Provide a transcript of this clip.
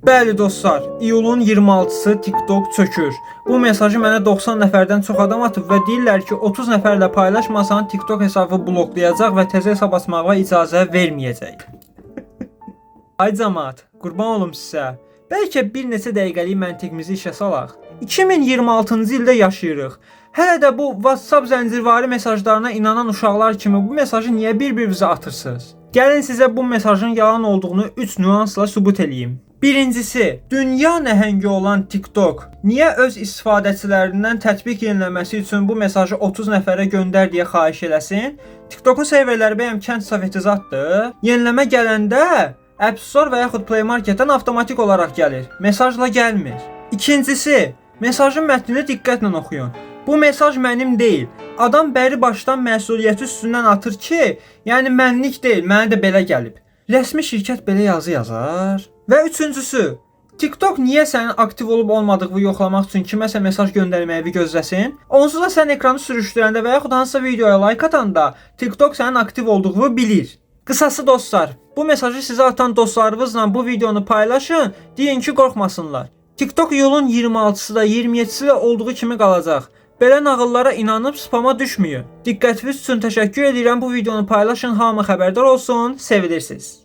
Bəli dostlar, iyulun 26-sı TikTok çökür. Bu mesajı mənə 90 nəfərdən çox adam atıb və deyirlər ki, 30 nəfərlə paylaşmasan TikTok hesabı bloklayacaq və təzə hesab açmağa icazə verməyəcək. Ay cəmaət, qurban olum sizə. Bəlkə bir neçə dəqiqəlik məntiqimizi işə salaq. 2026-cı ildə yaşayırıq. Hələ də bu WhatsApp zəncirvari mesajlarına inanan uşaqlar kimi bu mesajı niyə bir-birinizə atırsınız? Gəlin sizə bu mesajın yalan olduğunu 3 nüansla sübut edeyim. Birincisi, dünya nəhəngi olan TikTok niyə öz istifadəçilərindən tətbiq yeniləməsi üçün bu mesajı 30 nəfərə göndər deyə xahiş eləsin? TikTokun serverləri bəyəm kənd sovetizatdır. Yeniləmə gələndə App Store və yaxud Play Marketdən avtomatik olaraq gəlir. Mesajla gəlmir. İkincisi, mesajın mətnini diqqətlə oxuyun. Bu mesaj mənim deyil. Adam bəri başdan məsuliyyəti üstündən atır ki, yəni mənlik deyil, mənə də belə gəlib. Rəsmi şirkət belə yazı yazar. Və üçüncüsü, TikTok niyə sənin aktiv olub olmadığını yoxlamaq üçün kiməsə mesaj göndərməyi gözləsin? Onsuz da sən ekranı sürüşdürəndə və yaxud hansısa videoya like atanda TikTok sənin aktiv olduğunu bilir. Qısası dostlar, bu mesajı sizə atan dostlarınızla bu videonu paylaşın, deyin ki qorxmasınlar. TikTok iyulun 26-sı da 27-si də olduğu kimi qalacaq. Belə nağıllara inanıb spama düşməyin. Diqqətiniz üçün təşəkkür edirəm. Bu videonu paylaşın, hamı xəbərdar olsun. Sevilirsiniz.